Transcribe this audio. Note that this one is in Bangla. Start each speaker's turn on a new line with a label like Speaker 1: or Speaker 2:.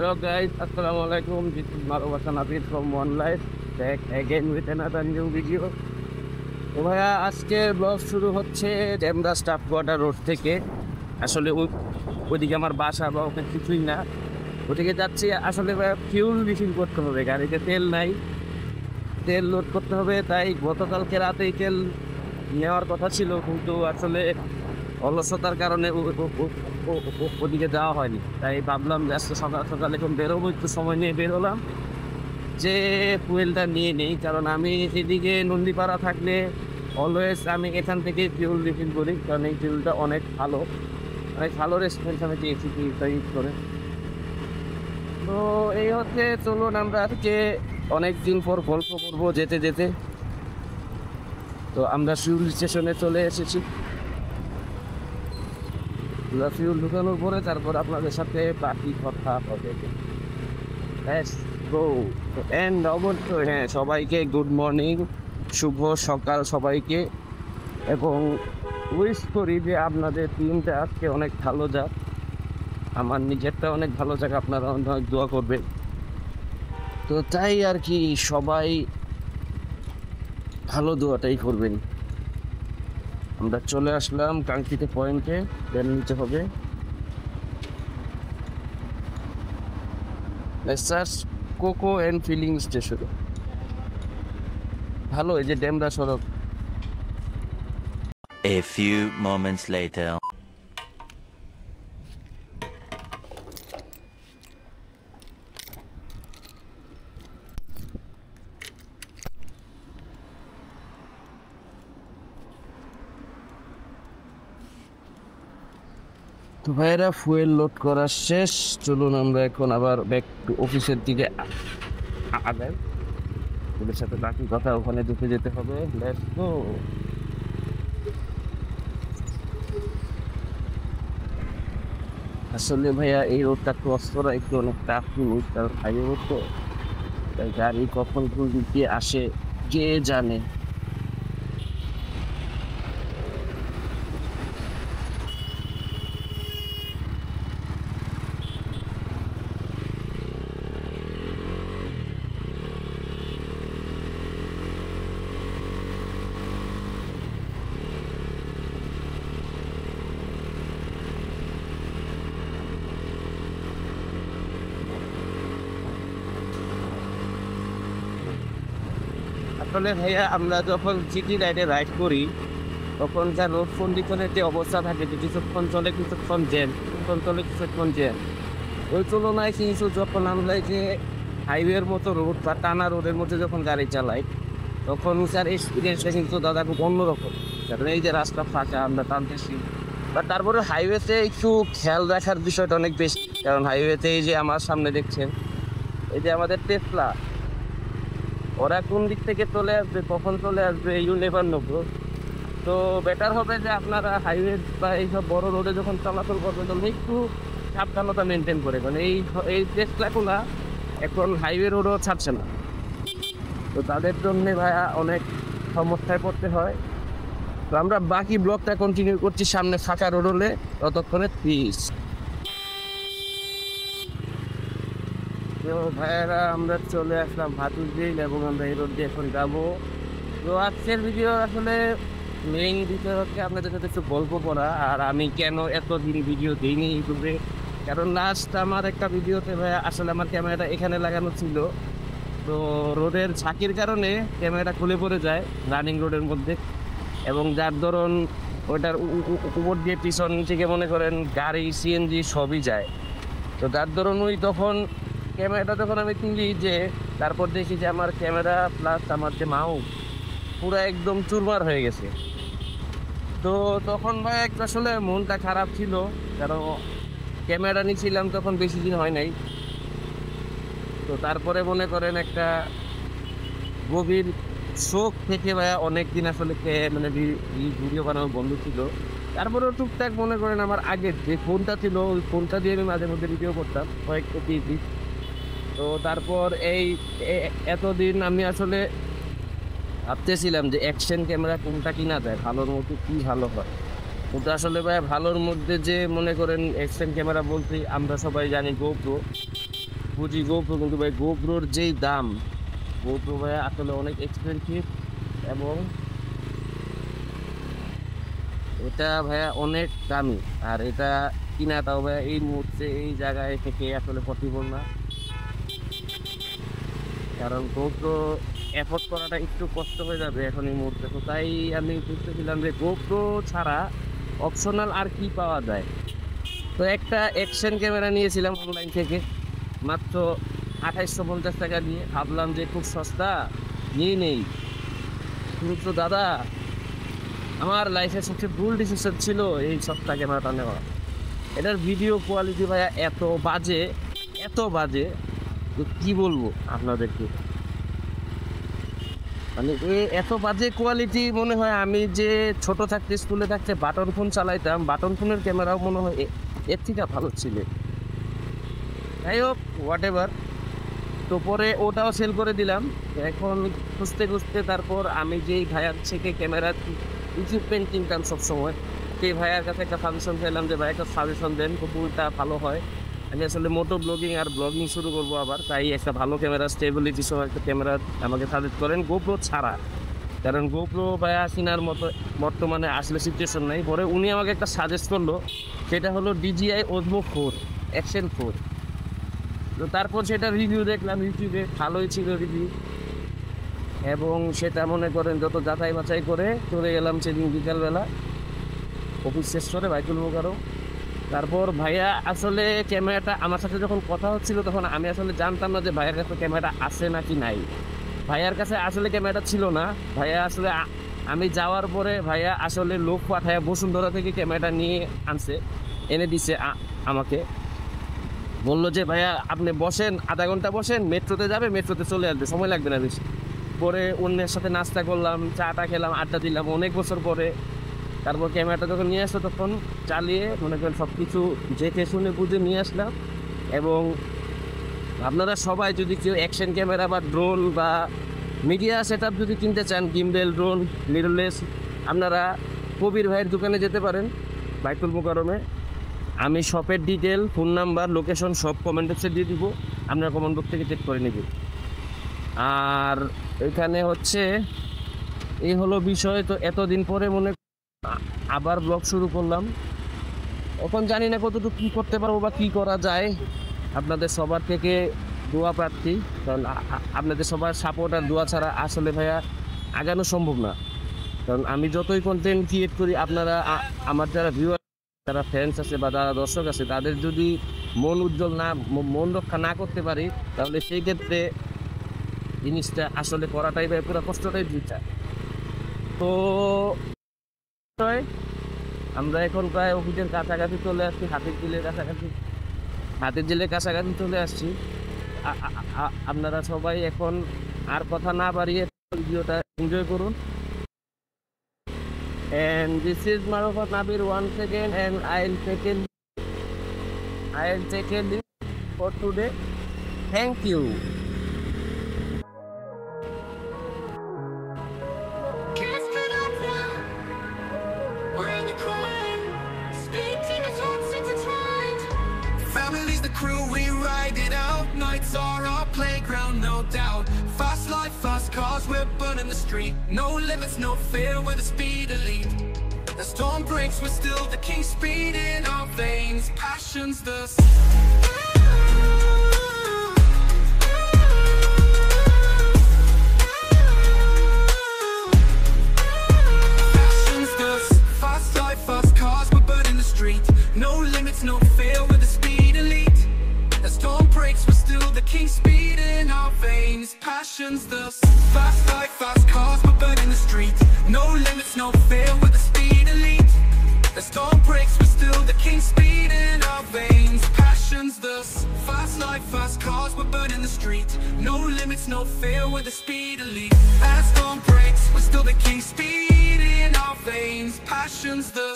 Speaker 1: Hello guys, Assalamualaikum. This is Marwasa Nabil from One Life. Back again with another new video. তো ভাইয়া আজকে ব্লগ শুরু হচ্ছে ডেমরা স্টাফ কোয়ার্টার রোড থেকে। আসলে ওইদিকে আমার বাসা বা ওখানে কিছুই না, ওদিকে যাচ্ছি। আসলে ভাইয়া ফিউল রিফিল করতে হবে, গাড়িতে তেল নাই, তেল লোড করতে হবে। তাই গতকালকে রাতেই তেল নেওয়ার কথা ছিল, কিন্তু আসলে অলসতার কারণে ওদিকে যাওয়া হয়নি। তাই ভাবলাম যে আজকে সকাল সকাল এখন বেরোবো, একটু সময় নিয়ে বেরোলাম যে ফুয়েলটা নিয়ে নেই। কারণ আমি এদিকে নন্দীপাড়া থাকলে অলওয়েজ আমি এখান থেকে ফিউল রিফিল করি, কারণ এই ফিউলটা অনেক ভালো রেস্টুরেন্ট আমি পেয়েছি ইউজ করে। তো এই হচ্ছে, চলুন আমরা আজকে অনেকদিন পর গল্প করবো যেতে যেতে। তো আমরা ফিউল স্টেশনে চলে এসেছি। ফিউল ঢুকানোর পরে তারপর আপনাদের সাথে বাকি কথা হবে। অবশ্যই হ্যাঁ, সবাইকে গুড মর্নিং, শুভ সকাল সবাইকে, এবং উইশ করি যে আপনাদের দিনটা আজকে অনেক ভালো যাক। আমার নিজেরটা অনেক ভালো যাক, আপনারা অনেক দোয়া করবেন। তো তাই আর কি, সবাই ভালো দোয়াটাই করবেন। আমরা চলে আসলাম কাঙ্ক্ষিত পয়েন্টে, ট্রেন নিতে হবে। কোকো অ্যান্ড ফিলিং স্টেশন ভালো, এই যে ডেমরা সড়ক।
Speaker 2: A few moments later.
Speaker 1: তো ভাইয়েরা, ফুয়েল লোড করা শেষ। চলুন আমরা এখন আবার ব্যাক টু অফিসের দিকে আগাই। ওদের সাথে বাকি কথা ওখানে ঢুকে যেতে হবে। Let's go. আসলে ভাইয়া এই রোডটা ক্রস করা একটু অনেক টাফ জিনিস, কারণ হাইওয়ে রোড তো, তাই গাড়ি কখন কোন দিক দিয়ে আসে কে জানে। আসলে ভাইয়া, আমরা যখন সিটি রাইডে রাইড করি তখন যা রোড কন্ডিশনের যে অবস্থা থাকে, যে কিছুক্ষণ চলে কিছুক্ষণ জ্যাম, কিছুক্ষণ চলে কিছুক্ষণ জ্যাম, ওই তুলনায় কিন্তু যখন আমরা যে হাইওয়ের মতো রোড বা টানা রোডের মধ্যে যখন গাড়ি চালাই, তখন স্যার এক্সপিরিয়েন্সটা কিন্তু দাদা খুব অন্যরকম। কারণ এই যে রাস্তা ফাঁকা, আমরা টানতেছি, বা তারপরে হাইওয়েতে একটু খেয়াল রাখার বিষয়টা অনেক বেশি। কারণ হাইওয়েতে এই যে আমার সামনে দেখছেন, এই যে আমাদের টেসলা, ওরা কোন দিক থেকে চলে আসবে, কখন চলে আসবে, ইউ নেভার নো ব্রো। তো বেটার হবে যে আপনারা হাইওয়ে বা এইসব বড় রোডে যখন চলাচল করবেন তখন একটু সাবধানতা মেনটেন করে। কারণ এই টেসলাগুলো এখন হাইওয়ে রোডও ছাড়ছে না, তো তাদের জন্যে ভাইয়া অনেক সমস্যায় পড়তে হয়। তো আমরা বাকি ব্লগটা কন্টিনিউ করছি, সামনে ফাঁকা রোড হলে ততক্ষণে পিস। তো ভাইয়েরা, আমরা চলে আসলাম হাতুরঝিল, এবং আমরা এই রোড দিয়ে এখন যাবো। তো আজকের ভিডিও আসলে মেইন বিষয় হচ্ছে আপনাদের সাথে একটু গল্প করা, আর আমি কেন এতদিন ভিডিও দিইনি ইউটিউবে। কারণ লাস্ট আমার একটা ভিডিওতে ভাইয়া আসলে আমার ক্যামেরাটা এখানে লাগানো ছিল, তো রোডের ঝাঁকির কারণে ক্যামেরাটা খুলে পড়ে যায় রানিং রোডের মধ্যে, এবং যার ধরুন ওইটার উপর দিয়ে পিছন থেকে মনে করেন গাড়ি সিএনজি সবই যায়। তো যার ধরুন তখন ক্যামেরাটা যখন আমি তুলি, যে তারপর দেখি যে আমার ক্যামেরা প্লাস আমার যে মাউস পুরো একদম চুরমার হয়ে গেছে। তো তখন ভাই একটু আসলে মনটা খারাপ ছিল, কারণ ক্যামেরা নিয়েছিলাম তখন বেশি দিন হয় নাই। তো তারপরে মনে করেন একটা গভীর শোক থেকে ভাই অনেক দিন আসলে মানে ভিডিও বানানো বন্ধ ছিল। তারপরেও টুকটাক মনে করেন আমার আগের যে ফোনটা ছিল, ওই ফোনটা দিয়ে আমি মাঝে মধ্যে ভিডিও করতাম কয়েকটা পিস। তো তারপর এতদিন আমি আসলে ভাবতেছিলাম যে অ্যাকশন ক্যামেরা কোনটা কিনা যায়, ভালোর মধ্যে কি ভালো হয়। কিন্তু আসলে ভাই ভালোর মধ্যে যে মনে করেন অ্যাকশন ক্যামেরা বলতে আমরা সবাই জানি গোপ্রো। ফুজি গোপ্রো, কিন্তু ভাই গোপ্রোর যেই দাম, গোপ্রো ভাই আসলে অনেক এক্সপেন্সিভ এবং এটা ভাইয়া অনেক দামি। আর এটা কিনাটাও ভাইয়া এই মুহূর্তে এই জায়গায় থেকে আসলে পসিবল না, কারণ গোপ্রো অ্যাফোর্ড করাটা একটু কষ্ট হয়ে যাবে এখন এই মুহূর্তে। তো তাই আমি বুঝতেছিলাম যে গোপ্রো ছাড়া অপশনাল আর কি পাওয়া যায়। তো একটা অ্যাকশন ক্যামেরা নিয়েছিলাম অনলাইন থেকে মাত্র 2850 টাকা দিয়ে। ভাবলাম যে খুব সস্তা, নিয়ে নেই। কিন্তু দাদা, আমার লাইফের সবচেয়ে ভুল ডিসিশন ছিল এই সস্তা ক্যামেরাটা নেওয়া। এটার ভিডিও কোয়ালিটি ভাইয়া এত বাজে, এত বাজে, তো কী বলবো আপনাদেরকে। মানে এত বাজে কোয়ালিটি, মনে হয় আমি যে ছোট থাকতে স্কুলে থাকতে বাটন ফোন চালাইতাম, বাটন ফোনের ক্যামেরাও মনে হয় এর থেকে ভালো ছিল। যাই হোক, হোয়াট এভার। তো পরে ওটাও সেল করে দিলাম। এখন খুঁজতে খুঁজতে তারপর আমি যেই ভাইয়ার থেকে ক্যামেরা ইকুইপমেন্ট কিনতাম সবসময়, সেই ভাইয়ার কাছে একটা সাজেশন চাইলাম যে ভাই একটা সাজেশন দেন, কোনটা ভালো হয়। আমি আসলে মোটো ব্লগিং আর ব্লগিং শুরু করবো আবার, তাই একটা ভালো ক্যামেরা, স্টেবিলিটি সহ একটা ক্যামেরা আমাকে সাজেস্ট করেন গোপ্রো ছাড়া। কারণ গোপ্রো ভাইয়া কেনার মতো বর্তমানে আসলে সিচুয়েশন নাই। পরে উনি আমাকে একটা সাজেস্ট করলো, সেটা হলো DJI Osmo 4 Action 4। তো তারপর সেটা রিভিউ দেখলাম ইউটিউবে, ভালোই ছিল রিভিউ, এবং সেটা মনে করেন যত যাচাই বাছাই করে চলে গেলাম সেদিন বিকালবেলা অফিস শেষ করে বাইতুল মোকাররম। তারপর ভাইয়া আসলে ক্যামেরাটা আমার সাথে যখন কথা হচ্ছিল তখন আমি আসলে জানতাম না যে ভাইয়ার কাছে ক্যামেরাটা আছে নাকি নাই। ভাইয়ার কাছে আসলে ক্যামেরাটা ছিল না। ভাইয়া আসলে আমি যাওয়ার পরে ভাইয়া আসলে লোক পাঠায় বসুন্ধরা থেকে ক্যামেরাটা নিয়ে আনছে, এনে দিছে আমাকে। বললো যে ভাইয়া আপনি বসেন, আধা ঘন্টা বসেন, মেট্রোতে যাবে, মেট্রোতে চলে আসবে, সময় লাগবে না বেশি। পরে অন্যের সাথে নাস্তা করলাম, চাটা খেলাম, আড্ডা দিলাম অনেক বছর পরে। তারপর ক্যামেরাটা যখন নিয়ে আসলো তখন চালিয়ে মনে করেন সব কিছু দেখে শুনে বুঝে নিয়ে আসলাম। এবং আপনারা সবাই যদি কেউ অ্যাকশন ক্যামেরা বা ড্রোন বা মিডিয়া সেট আপ যদি কিনতে চান, গিম্বেল, ড্রোন, মিররলেস, আপনারা কবির ভাইয়ের দোকানে যেতে পারেন বাইতুল মোকাররমে। আমি শপের ডিটেল, ফোন নাম্বার, লোকেশন সব কমেন্ট বক্সে দিয়ে দিব, আপনার কমেন্ট বক্স থেকে চেক করে নেবেন। আর এখানে হচ্ছে এই হলো বিষয়। তো এতদিন পরে মনে আবার ব্লগ শুরু করলাম। এখন জানি না কতটুকু কী করতে পারবো বা কী করা যায়। আপনাদের সবার থেকে দোয়া প্রার্থী, কারণ আপনাদের সবার সাপোর্ট আর দোয়া ছাড়া আসলে ভাইয়া আগানো সম্ভব না। কারণ আমি যতই কন্টেন্ট ক্রিয়েট করি, আপনারা আমার যারা ভিউয়ার, যারা ফ্যান্স আছে বা যারা দর্শক আছে, তাদের যদি মন উজ্জ্বল না, মন রক্ষা না করতে পারি, তাহলে সেই ক্ষেত্রে জিনিসটা আসলে করাটাই ভাই পুরো কষ্টটাই দিতে। তো আমরা এখন প্রায় অফিসের কাছাকাছি চলে আসছি, হাতির ঝিলের কাছাকাছি চলে আসছি। আপনারা সবাই এখন আর কথা না বাড়িয়ে ভিডিওটা এনজয় করুন। And this is Marufat Nabir once again, and I'll take a leave for today. Thank you.
Speaker 3: Family's the crew, we ride it out. Nights are our playground, no doubt. Fast life, fast cars, we're burning the street. No limits, no fear, we're the speed elite. The storm breaks, we're still the king, speed in our veins. Passion's the Passion's the fast life, fast cars, we're burning the street. No limits, no fear, we're the speed elite. The storm breaks, we're still the king, speed in our veins. Passion's the fast life, fast cars, we're burning the street. No limits, no fear, we're the speed elite. The storm breaks, we're still the king, speed in our veins. Passion's the fast life, fast cars, we're burning the street. No limits, no fear, we're the speed elite. As storm breaks, we're still the king, speed in our veins. Passion's the